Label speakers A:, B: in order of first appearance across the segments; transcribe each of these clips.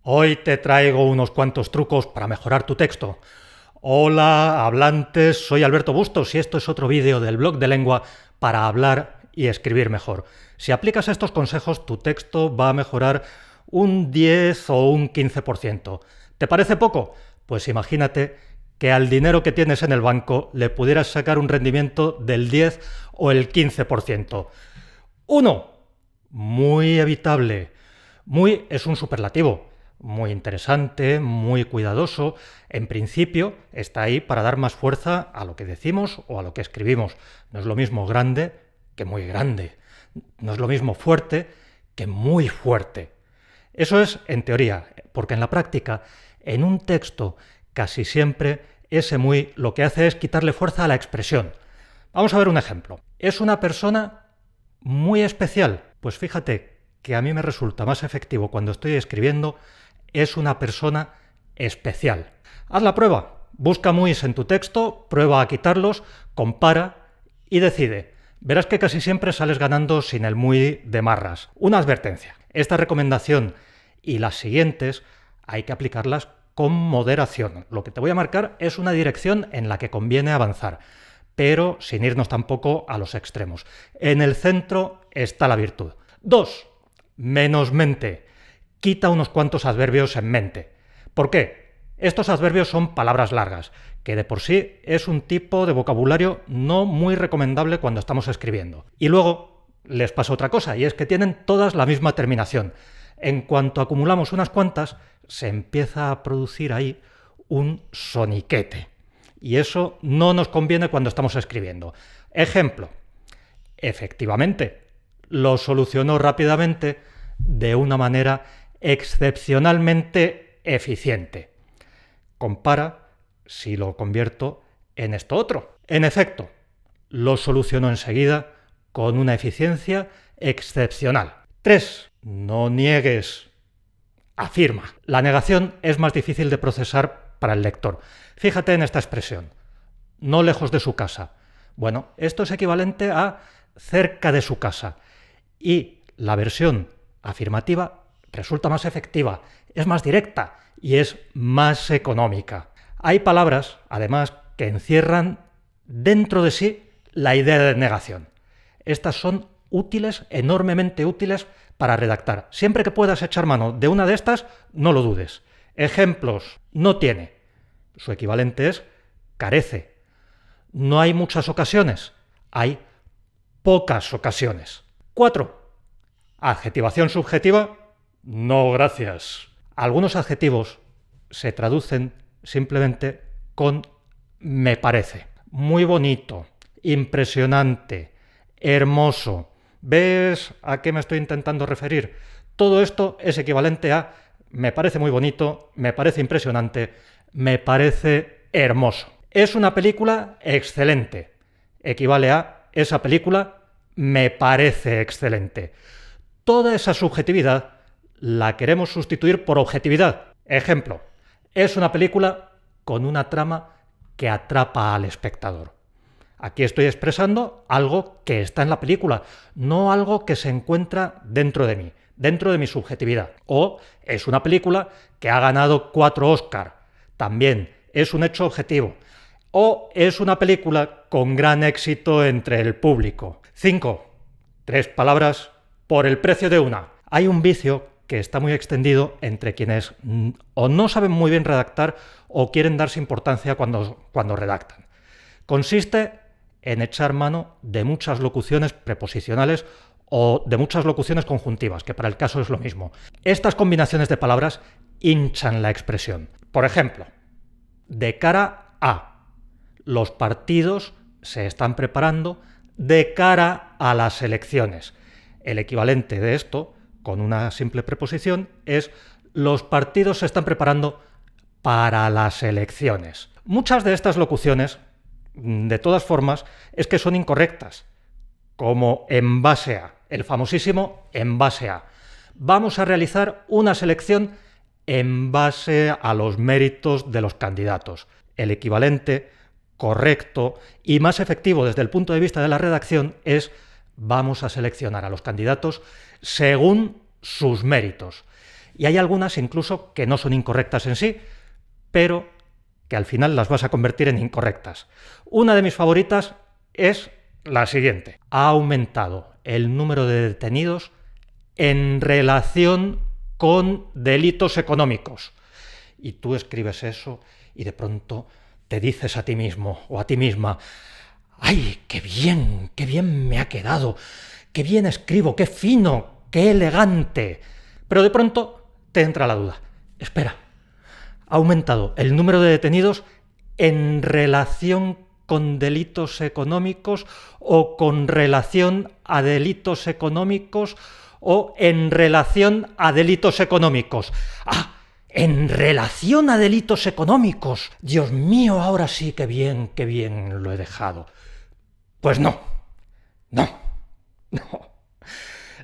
A: Hoy te traigo unos cuantos trucos para mejorar tu texto. Hola, hablantes, soy Alberto Bustos y esto es otro vídeo del blog de lengua para hablar y escribir mejor. Si aplicas estos consejos, tu texto va a mejorar un 10 o un 15%. ¿Te parece poco? Pues imagínate que al dinero que tienes en el banco le pudieras sacar un rendimiento del 10 o el 15%. 1. Muy evitable. Muy es un superlativo. Muy interesante, muy cuidadoso. En principio está ahí para dar más fuerza a lo que decimos o a lo que escribimos. No es lo mismo grande que muy grande. No es lo mismo fuerte que muy fuerte. Eso es en teoría, porque en la práctica, en un texto, casi siempre ese muy lo que hace es quitarle fuerza a la expresión. Vamos a ver un ejemplo. ¿Es una persona muy especial? Pues fíjate que a mí me resulta más efectivo cuando estoy escribiendo es una persona especial. Haz la prueba. Busca muis en tu texto, prueba a quitarlos, compara y decide. Verás que casi siempre sales ganando sin el muy de marras. Una advertencia. Esta recomendación y las siguientes hay que aplicarlas con moderación. Lo que te voy a marcar es una dirección en la que conviene avanzar, pero sin irnos tampoco a los extremos. En el centro está la virtud. 2. Menos mente. Quita unos cuantos adverbios en mente. ¿Por qué? Estos adverbios son palabras largas, que de por sí es un tipo de vocabulario no muy recomendable cuando estamos escribiendo. Y luego les pasa otra cosa, y es que tienen todas la misma terminación. En cuanto acumulamos unas cuantas, se empieza a producir ahí un soniquete. Y eso no nos conviene cuando estamos escribiendo. Ejemplo. Efectivamente, lo solucionó rápidamente de una manera excepcionalmente eficiente. Compara si lo convierto en esto otro. En efecto, lo solucionó enseguida con una eficiencia excepcional. 3. No niegues. Afirma. La negación es más difícil de procesar para el lector. Fíjate en esta expresión. No lejos de su casa. Bueno, esto es equivalente a cerca de su casa. Y la versión afirmativa resulta más efectiva, es más directa y es más económica. Hay palabras, además, que encierran dentro de sí la idea de negación. Estas son útiles, enormemente útiles para redactar. Siempre que puedas echar mano de una de estas, no lo dudes. Ejemplos. No tiene. Su equivalente es carece. No hay muchas ocasiones. Hay pocas ocasiones. 4. Adjetivación subjetiva. No, gracias. Algunos adjetivos se traducen simplemente con me parece. Muy bonito, impresionante, hermoso. ¿Ves a qué me estoy intentando referir? Todo esto es equivalente a me parece muy bonito, me parece impresionante, me parece hermoso. Es una película excelente. Equivale a esa película me parece excelente. Toda esa subjetividad la queremos sustituir por objetividad. Ejemplo, es una película con una trama que atrapa al espectador. Aquí estoy expresando algo que está en la película, no algo que se encuentra dentro de mí, dentro de mi subjetividad. O es una película que ha ganado 4 Oscar. También es un hecho objetivo. O es una película con gran éxito entre el público. 5. 3 palabras por el precio de una. Hay un vicio que está muy extendido entre quienes o no saben muy bien redactar o quieren darse importancia cuando redactan. Consiste en echar mano de muchas locuciones preposicionales o de muchas locuciones conjuntivas, que para el caso es lo mismo. Estas combinaciones de palabras hinchan la expresión. Por ejemplo, de cara a. Los partidos se están preparando de cara a las elecciones. El equivalente de esto, con una simple preposición, es los partidos se están preparando para las elecciones. Muchas de estas locuciones, de todas formas, es que son incorrectas, como en base a, el famosísimo en base a. Vamos a realizar una selección en base a los méritos de los candidatos. El equivalente correcto y más efectivo desde el punto de vista de la redacción es vamos a seleccionar a los candidatos según sus méritos. Y hay algunas incluso que no son incorrectas en sí, pero que al final las vas a convertir en incorrectas. Una de mis favoritas es la siguiente. Ha aumentado el número de detenidos en relación con delitos económicos. Y tú escribes eso y de pronto te dices a ti mismo o a ti misma: ¡ay, qué bien me ha quedado! ¡Qué bien escribo! ¡Qué fino! ¡Qué elegante! Pero de pronto te entra la duda. Espera, ¿ha aumentado el número de detenidos en relación con delitos económicos o con relación a delitos económicos o en relación a delitos económicos? ¡Ah! En relación a delitos económicos. Dios mío, ahora sí, qué bien lo he dejado. Pues no.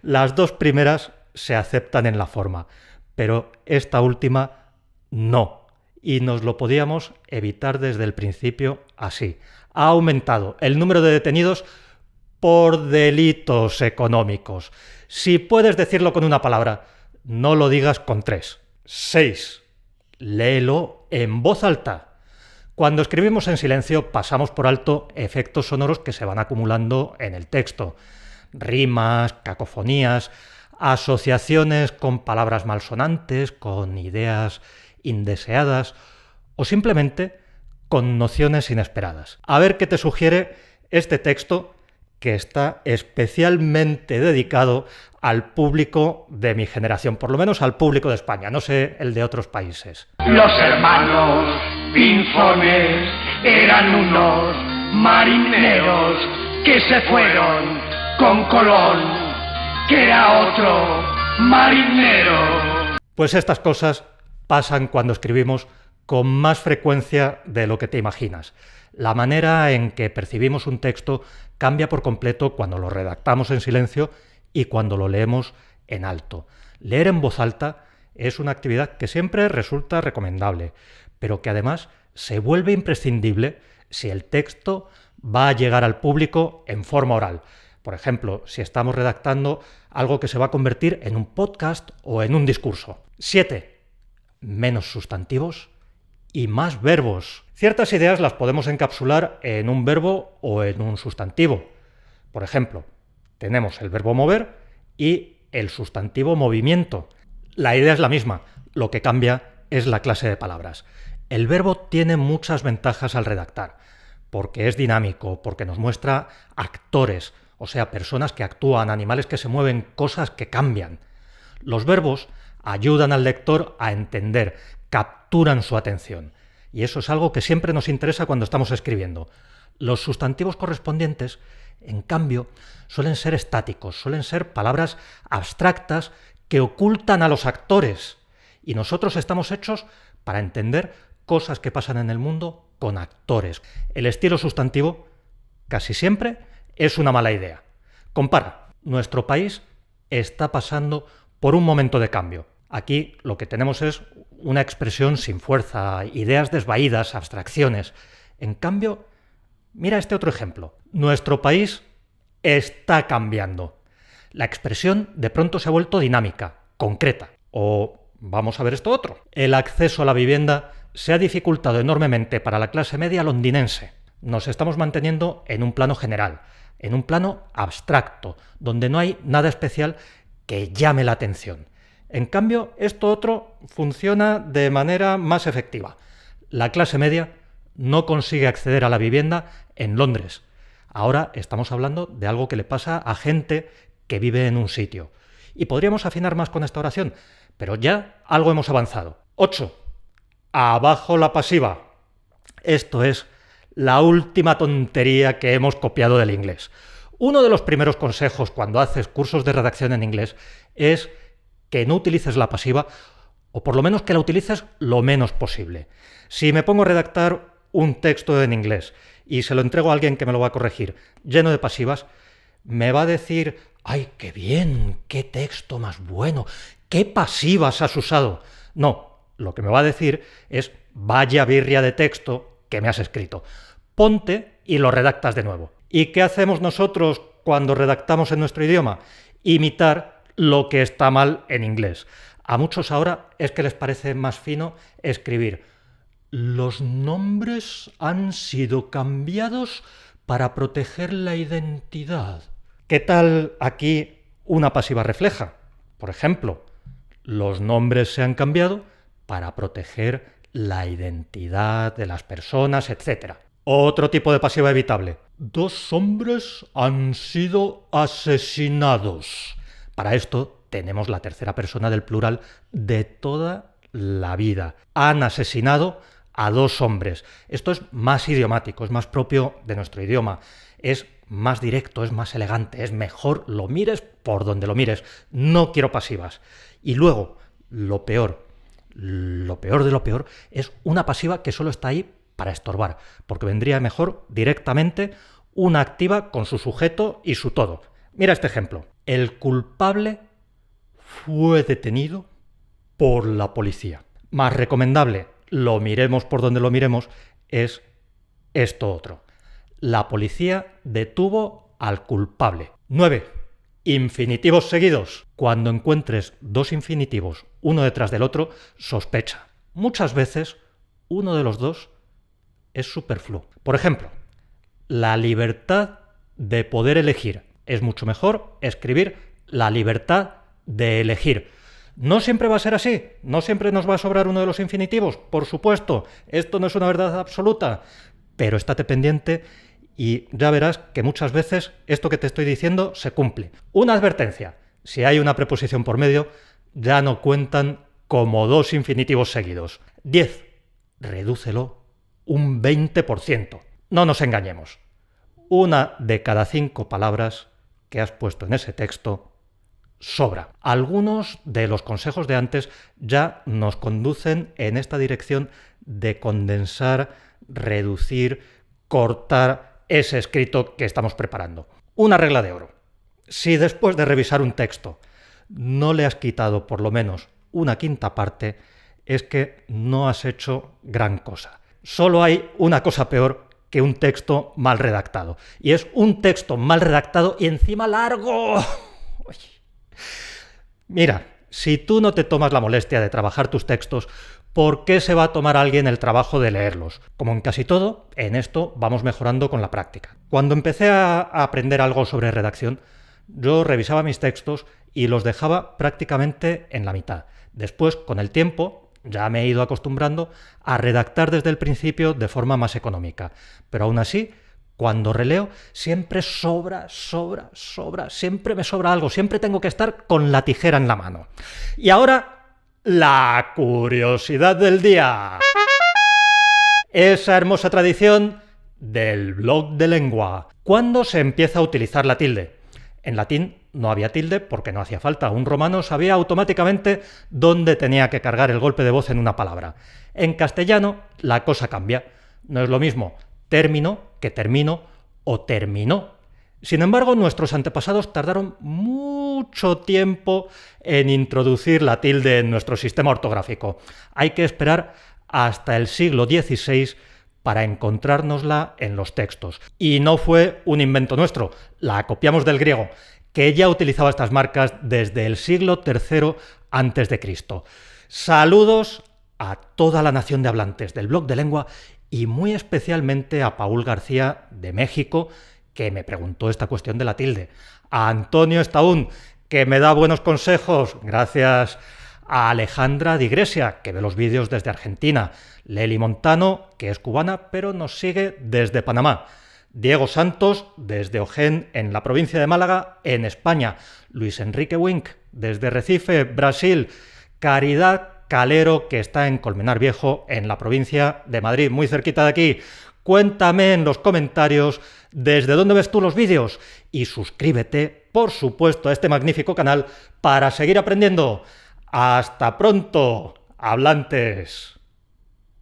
A: Las dos primeras se aceptan en la forma, pero esta última no. Y nos lo podíamos evitar desde el principio así. Ha aumentado el número de detenidos por delitos económicos. Si puedes decirlo con una palabra, no lo digas con 3. 6. Léelo en voz alta. Cuando escribimos en silencio pasamos por alto efectos sonoros que se van acumulando en el texto. Rimas, cacofonías, asociaciones con palabras malsonantes, con ideas indeseadas o simplemente con nociones inesperadas. A ver qué te sugiere este texto, que está especialmente dedicado al público de mi generación, por lo menos al público de España, no sé el de otros países.
B: Los hermanos Pinzones eran unos marineros que se fueron con Colón, que era otro marinero.
A: Pues estas cosas pasan cuando escribimos con más frecuencia de lo que te imaginas. La manera en que percibimos un texto cambia por completo cuando lo redactamos en silencio y cuando lo leemos en alto. Leer en voz alta es una actividad que siempre resulta recomendable, pero que además se vuelve imprescindible si el texto va a llegar al público en forma oral. Por ejemplo, si estamos redactando algo que se va a convertir en un podcast o en un discurso. 7. Menos sustantivos y más verbos. Ciertas ideas las podemos encapsular en un verbo o en un sustantivo. Por ejemplo, tenemos el verbo mover y el sustantivo movimiento. La idea es la misma, lo que cambia es la clase de palabras. El verbo tiene muchas ventajas al redactar, porque es dinámico, porque nos muestra actores, o sea, personas que actúan, animales que se mueven, cosas que cambian. Los verbos ayudan al lector a entender, capturan su atención. Y eso es algo que siempre nos interesa cuando estamos escribiendo. Los sustantivos correspondientes, en cambio, suelen ser estáticos, suelen ser palabras abstractas que ocultan a los actores. Y nosotros estamos hechos para entender cosas que pasan en el mundo con actores. El estilo sustantivo casi siempre es una mala idea. Compara, nuestro país está pasando por un momento de cambio. Aquí lo que tenemos es una expresión sin fuerza, ideas desvaídas, abstracciones. En cambio, mira este otro ejemplo. Nuestro país está cambiando. La expresión de pronto se ha vuelto dinámica, concreta. O vamos a ver esto otro. El acceso a la vivienda se ha dificultado enormemente para la clase media londinense. Nos estamos manteniendo en un plano general, en un plano abstracto, donde no hay nada especial que llame la atención. En cambio, esto otro funciona de manera más efectiva. La clase media no consigue acceder a la vivienda en Londres. Ahora estamos hablando de algo que le pasa a gente que vive en un sitio. Y podríamos afinar más con esta oración, pero ya algo hemos avanzado. 8. Abajo la pasiva. Esto es la última tontería que hemos copiado del inglés. Uno de los primeros consejos cuando haces cursos de redacción en inglés es que no utilices la pasiva, o por lo menos que la utilices lo menos posible. Si me pongo a redactar un texto en inglés y se lo entrego a alguien que me lo va a corregir lleno de pasivas, me va a decir: ¡ay, qué bien! ¡Qué texto más bueno! ¡Qué pasivas has usado! No, lo que me va a decir es: vaya birria de texto que me has escrito. Ponte y lo redactas de nuevo. ¿Y qué hacemos nosotros cuando redactamos en nuestro idioma? Imitar lo que está mal en inglés. A muchos ahora es que les parece más fino escribir: los nombres han sido cambiados para proteger la identidad. ¿Qué tal aquí una pasiva refleja? Por ejemplo, los nombres se han cambiado para proteger la identidad de las personas, etc. Otro tipo de pasiva evitable: 2 hombres han sido asesinados. Para esto tenemos la tercera persona del plural de toda la vida. Han asesinado a 2 hombres. Esto es más idiomático, es más propio de nuestro idioma. Es más directo, es más elegante, es mejor, lo mires por donde lo mires. No quiero pasivas. Y luego, lo peor de lo peor es una pasiva que solo está ahí para estorbar, porque vendría mejor directamente una activa con su sujeto y su todo. Mira este ejemplo. El culpable fue detenido por la policía. Más recomendable, lo miremos por donde lo miremos, es esto otro. La policía detuvo al culpable. 9. Infinitivos seguidos. Cuando encuentres 2 infinitivos uno detrás del otro, sospecha. Muchas veces uno de los dos es superfluo. Por ejemplo, la libertad de poder elegir. Es mucho mejor escribir la libertad de elegir. No siempre va a ser así, no siempre nos va a sobrar uno de los infinitivos, por supuesto, esto no es una verdad absoluta, pero estate pendiente y ya verás que muchas veces esto que te estoy diciendo se cumple. Una advertencia: si hay una preposición por medio, ya no cuentan como 2 infinitivos seguidos. 10. Redúcelo un 20%. No nos engañemos. 1 de cada 5 palabras que has puesto en ese texto sobra. Algunos de los consejos de antes ya nos conducen en esta dirección de condensar, reducir, cortar ese escrito que estamos preparando. Una regla de oro: si después de revisar un texto no le has quitado por lo menos una quinta parte, es que no has hecho gran cosa. Solo hay una cosa peor que un texto mal redactado, y es un texto mal redactado y encima largo. Mira, si tú no te tomas la molestia de trabajar tus textos, ¿por qué se va a tomar alguien el trabajo de leerlos? Como en casi todo, en esto vamos mejorando con la práctica. Cuando empecé a aprender algo sobre redacción, yo revisaba mis textos y los dejaba prácticamente en la mitad. Después, con el tiempo, ya me he ido acostumbrando a redactar desde el principio de forma más económica. Pero aún así, cuando releo, siempre sobra, siempre me sobra algo, siempre tengo que estar con la tijera en la mano. Y ahora, la curiosidad del día. Esa hermosa tradición del blog de lengua. ¿Cuándo se empieza a utilizar la tilde? En latín no había tilde porque no hacía falta. Un romano sabía automáticamente dónde tenía que cargar el golpe de voz en una palabra. En castellano la cosa cambia. No es lo mismo término que termino o terminó. Sin embargo, nuestros antepasados tardaron mucho tiempo en introducir la tilde en nuestro sistema ortográfico. Hay que esperar hasta el siglo XVI para encontrárnosla en los textos. Y no fue un invento nuestro, la copiamos del griego, que ya utilizaba estas marcas desde el siglo III a.C. Saludos a toda la nación de hablantes del blog de lengua y muy especialmente a Paul García de México, que me preguntó esta cuestión de la tilde. A Antonio Estaún, que me da buenos consejos, gracias a Alejandra de Iglesia, que ve los vídeos desde Argentina. Leli Montano, que es cubana, pero nos sigue desde Panamá. Diego Santos, desde Ojén, en la provincia de Málaga, en España. Luis Enrique Wink, desde Recife, Brasil. Caridad Calero, que está en Colmenar Viejo, en la provincia de Madrid, muy cerquita de aquí. Cuéntame en los comentarios desde dónde ves tú los vídeos y suscríbete, por supuesto, a este magnífico canal para seguir aprendiendo. ¡Hasta pronto, hablantes!